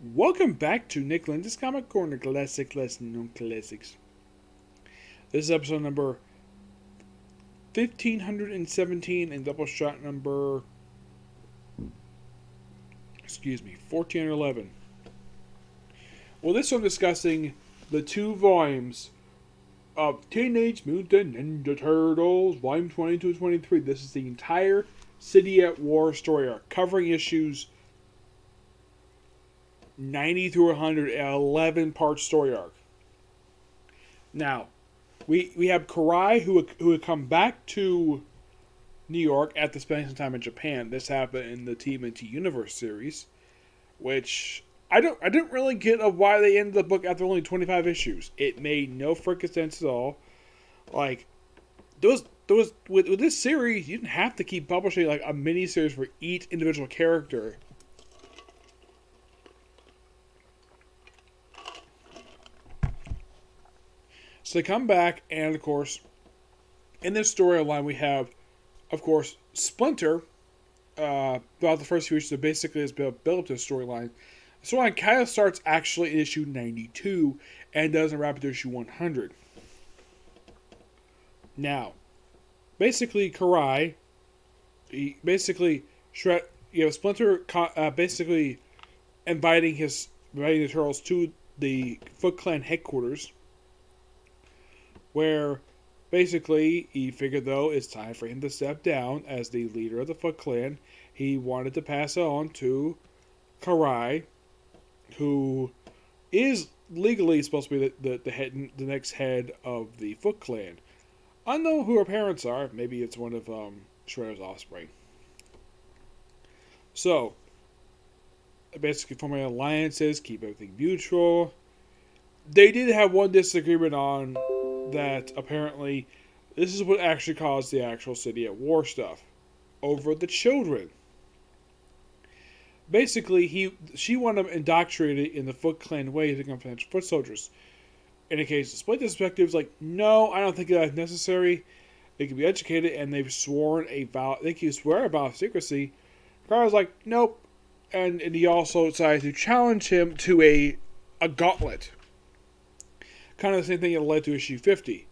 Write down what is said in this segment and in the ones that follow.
Welcome back to Nick Lenz's Comic Corner Classic Lesson on Classics. This is episode number 1517 and Doubleshot number 1411. Well, this one discussing the two volumes of Teenage Mutant Ninja Turtles, volume 22 and 23. This is the entire City at War story arc, covering issues 90 through 100, 11-part story arc. Now, we have Karai, who had come back to New York after spending some time in Japan. This happened in the TMNT Universe series, which I didn't really get of why they ended the book after only 25 issues. It made no freaking sense at all. Like, with this series, you didn't have to keep publishing like a mini series for each individual character. So they come back, and of course, in this storyline, we have, of course, Splinter. Throughout the first few issues, that basically has built up to the storyline. The storyline kind of starts actually in issue 92 and doesn't wrap up to issue 100. Now, basically, Karai, Splinter basically inviting the Turtles to the Foot Clan headquarters, where basically he figured, though, it's time for him to step down as the leader of the Foot Clan. He wanted to pass it on to Karai, who is legally supposed to be the next head of the Foot Clan. I don't know who her parents are. Maybe it's one of Shredder's offspring. So, basically forming alliances, keep everything mutual. They did have one disagreement on that. Apparently, this is what actually caused the actual City at War stuff over the children. Basically, she wanted them indoctrinated in the Foot Clan way to become financial foot soldiers. In a case of Split perspectives, like, no, I don't think that's necessary. They can be educated, and they've sworn a vow. They can swear a vow of secrecy. Carl's like, nope, and he also decided to challenge him to a gauntlet. Kind of the same thing that led to issue 50.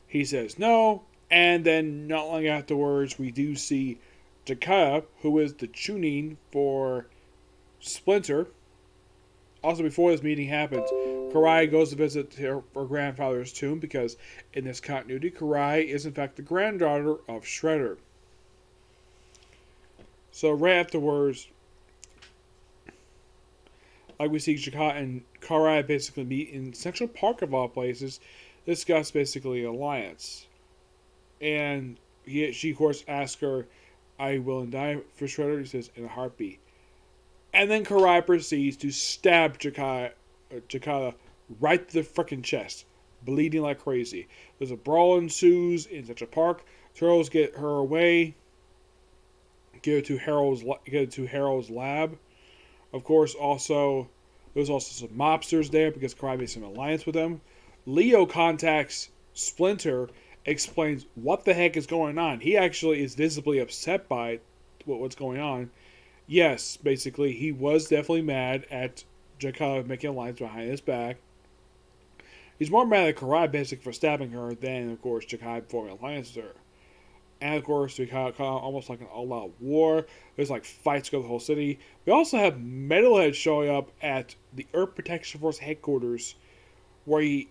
He says no, and then not long afterwards, we do see Jakaya, who is the Chunin for Splinter. Also, before this meeting happens, Karai goes to visit her grandfather's tomb because in this continuity, Karai is in fact the granddaughter of Shredder. So right afterwards, like we see Jakaya and Karai basically meet in Central Park of all places, discuss basically an alliance. And she of course asks her, "Are you willing to die for Shredder?" He says, "In a heartbeat." And then Karai proceeds to stab Jakaya right to the frickin' chest, bleeding like crazy. There's a brawl ensues in Central Park. Turtles get her away, get her to Harold's lab. Of course, there's also some mobsters there because Karai makes an alliance with them. Leo contacts Splinter, explains what the heck is going on. He actually is visibly upset by what's going on. Yes, basically, he was definitely mad at Jakaya making an alliance behind his back. He's more mad at Karai basically for stabbing her than, of course, Jakaya forming an alliance with her. And of course, we have almost like an all-out war. There's like fights go the whole city. We also have Metalhead showing up at the Earth Protection Force headquarters, where we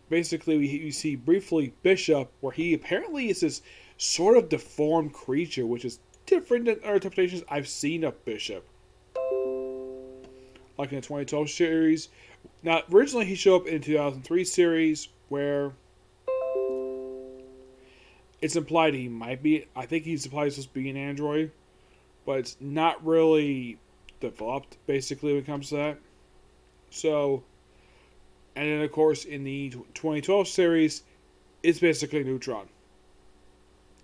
see briefly Bishop, where he apparently is this sort of deformed creature, which is different than other interpretations I've seen of Bishop. Like in the 2012 series. Now, originally he showed up in the 2003 series, where it's implied he might be. I think he's implied he's supposed to be an android, but it's not really developed, basically, when it comes to that. So, and then, of course, in the 2012 series, it's basically Neutron.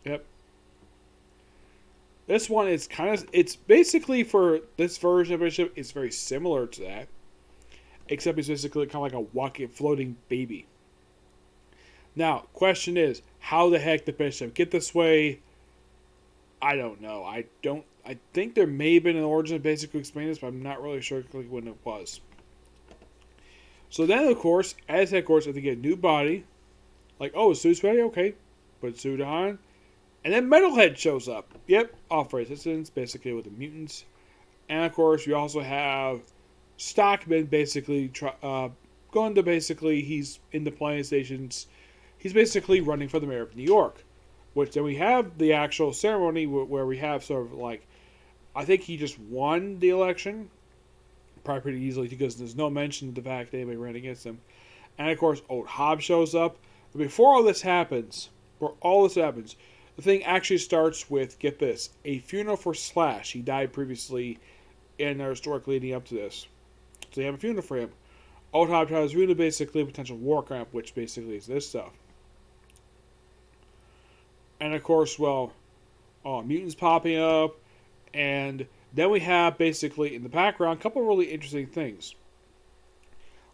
Yep. This one is it's basically, for this version of Bishop, it's very similar to that. Except he's basically kind of like a walking, floating baby. Now, question is, how the heck did Bishop get this way? I don't know. I think there may have been an origin basically explain this, but I'm not really sure when it was. So then, of course, as headquarters, if they get a new body, like, oh, is suit's ready? Okay. Put suit on. And then Metalhead shows up. Yep, off resistance, basically with the mutants. And of course, we also have Stockman basically going to basically, he's in the planning stations. He's basically running for the mayor of New York. Which then we have the actual ceremony where we have sort of like, I think he just won the election. Probably pretty easily because there's no mention of the fact that anybody ran against him. And of course, Old Hobbs shows up. But before all this happens, the thing actually starts with, get this, a funeral for Slash. He died previously in our historic leading up to this. So they have a funeral for him. Old Hobbs has really basically a potential war camp, which basically is this stuff. And of course, well, mutants popping up. And then we have basically in the background a couple of really interesting things.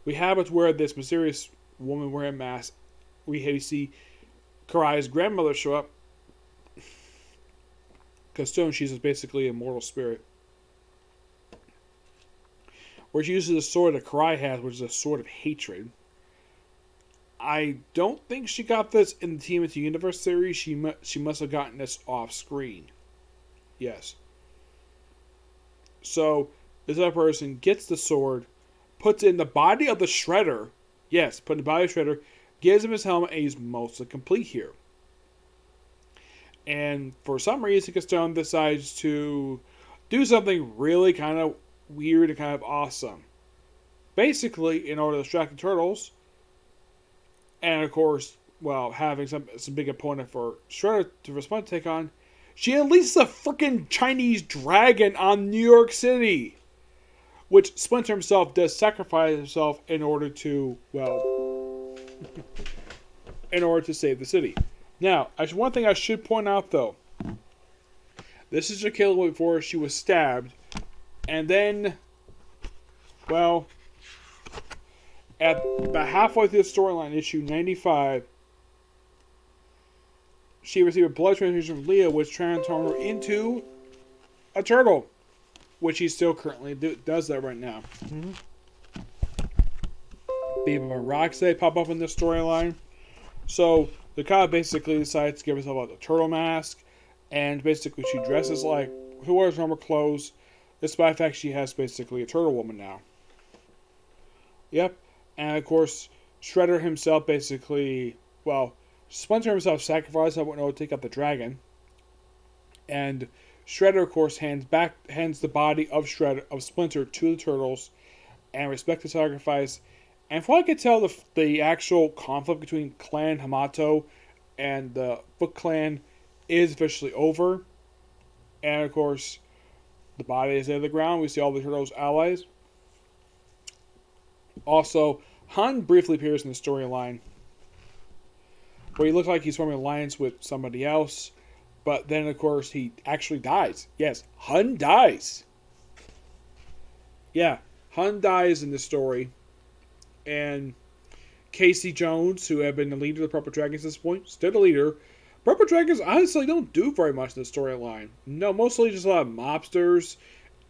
We have it where this mysterious woman wearing a mask, we see Karai's grandmother show up. Because she's basically a mortal spirit. Where she uses the sword that Karai has, which is a sword of hatred. I don't think she got this in the TMNT Universe series. She must have gotten this off screen. Yes. So, this other person gets the sword, puts it in the body of the Shredder. Yes, put in the body of the Shredder, gives him his helmet, and he's mostly complete here. And for some reason, Castone decides to do something really kind of weird and kind of awesome. Basically, in order to distract the turtles, and of course, well, having some big opponent for Shredder to respond to take on, she unleashes a freaking Chinese dragon on New York City. Which Splinter himself does sacrifice himself in order to, well, in order to save the city. Now, one thing I should point out, though. This is Shaquille before she was stabbed. And then, well, at about halfway through the storyline, issue 95, she received a blood transfusion from Leah, which transformed her into a turtle. Which he still currently does that right now. Mm-hmm. Beaver and Roxy pop up in this storyline. So, the Ka basically decides to give herself a turtle mask. And basically she dresses like, who wears normal clothes. Despite the fact she has basically a turtle woman now. Yep. And of course, Shredder himself basically, well, Splinter himself sacrificed in order to take out the dragon. And Shredder, of course, hands the body of Splinter to the turtles and respect the sacrifice. And from what I could tell, the actual conflict between Clan Hamato and the Foot Clan is officially over. And of course, the body is in the ground. We see all the turtles' allies. Also, Han briefly appears in the storyline, where he looks like he's forming an alliance with somebody else. But then, of course, he actually dies. Yes, Hun dies. Yeah, Hun dies in this story. And Casey Jones, who had been the leader of the Purple Dragons at this point, still the leader. Purple Dragons honestly don't do very much in the storyline. No, mostly just a lot of mobsters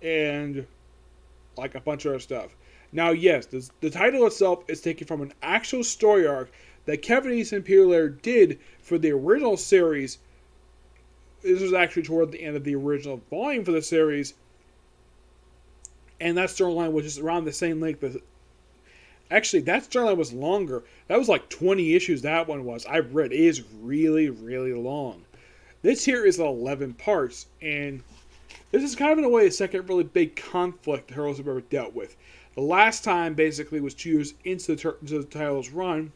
and like a bunch of other stuff. Now, yes, the title itself is taken from an actual story arc that Kevin Easton and Peter Laird did for the original series. This was actually toward the end of the original volume for the series. And that storyline was just around the same length as... Actually, that storyline was longer. That was like 20 issues, that one was. I read. It is really, really long. This here is 11 parts. And this is kind of, in a way, a second really big conflict the Turtles have ever dealt with. The last time, basically, was 2 years into the title's run,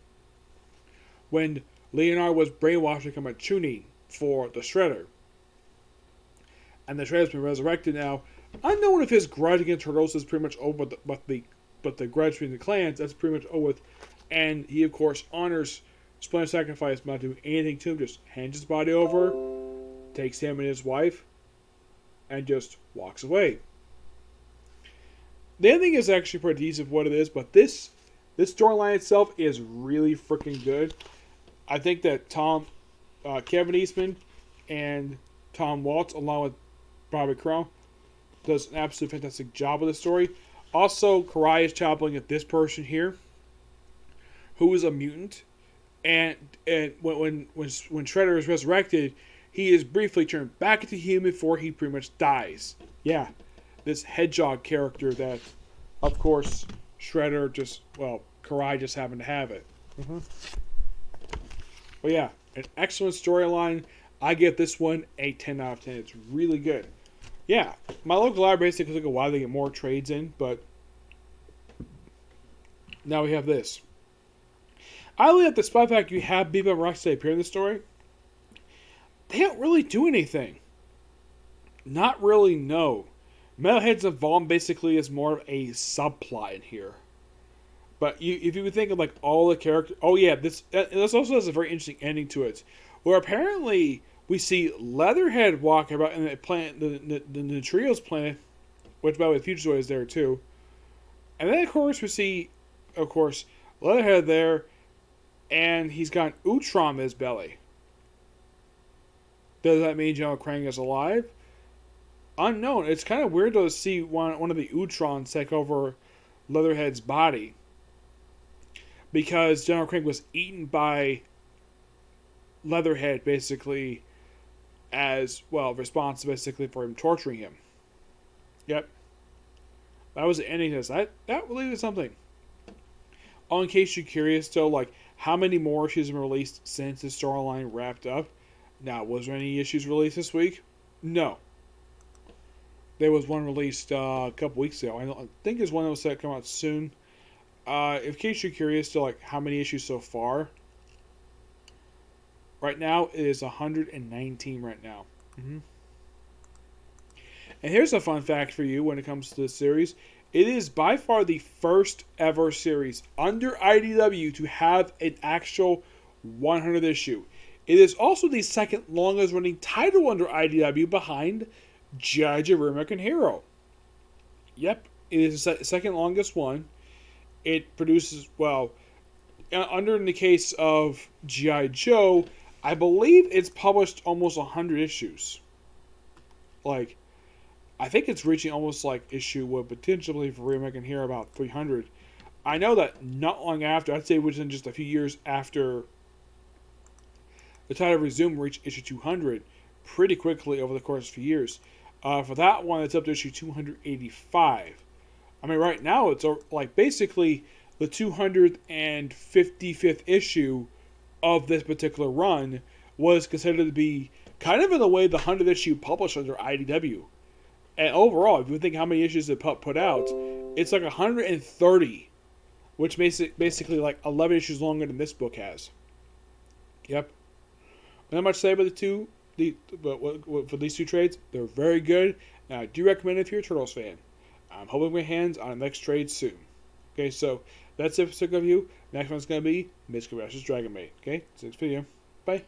when Leonard was brainwashed to become a Chunin for the Shredder. And the Shredder's been resurrected now. Unknown if his grudge against Turtles is pretty much over, but the grudge between the clans, that's pretty much over with. And he, of course, honors Splinter's sacrifice by not doing anything to him, just hands his body over, takes him and his wife, and just walks away. The ending is actually pretty decent for what it is, but this storyline itself is really freaking good. I think that Kevin Eastman and Tom Waltz, along with Bobby Crow, does an absolutely fantastic job with the story. Also, Karai is chopping at this person here. who is a mutant, and when Shredder is resurrected, he is briefly turned back into human before he pretty much dies. Yeah, this hedgehog character that, of course, Shredder Karai just happened to have it. Mm-hmm. But yeah, an excellent storyline. I give this one a 10 out of 10. It's really good. Yeah, my local library basically took a while to get more trades in, but now we have this. I believe that despite the fact you have Bebop and Rocksteady appear in the story, they don't really do anything. Not really, no. Metalhead's involved basically is more of a subplot in here. But if you would think of like all the characters, oh yeah, this also has a very interesting ending to it, where apparently we see Leatherhead walk about in the planet, the Neutrinos planet, which by the way, Future Sword is there too, and then of course we see, of course, Leatherhead there, and he's got an Utrom in his belly. Does that mean General Krang is alive? Unknown. It's kind of weird though to see one of the Utrons take over Leatherhead's body, because General Krang was eaten by Leatherhead basically as, well, response basically for him torturing him. Yep. That was the ending to this. That really is something. Oh, in case you're curious though, like, how many more issues have been released since the storyline wrapped up? Now, was there any issues released this week? No. There was one released a couple weeks ago. I think there's one that was set to come out soon. In case you're curious to like how many issues so far, right now it is 119 right now. Mm-hmm. And here's a fun fact for you when it comes to this series. It is by far the first ever series under IDW to have an actual 100th issue. It is also the second longest running title under IDW behind G.I. Joe American Hero. Yep, it is the second longest one. It produces, well, in the case of G.I. Joe, I believe it's published almost 100 issues. Like, I think it's reaching almost like issue with potentially for American Hero about 300. I know that not long after, I'd say within just a few years after the title resumed, reached issue 200 pretty quickly over the course of a few years. For that one, it's up to issue 285. I mean, right now, it's like basically the 255th issue of this particular run was considered to be kind of in a way the 100th issue published under IDW. And overall, if you think how many issues it put out, it's like 130, which makes it basically like 11 issues longer than this book has. Yep. Not much to say about for these two trades. They're very good, and I do recommend it if you're a Turtles fan. I'm hoping my hands on the next trade soon. Okay, so that's it for Sick of You. Next one's going to be Mystical vs. Dragon Maid. Okay, next video. Bye.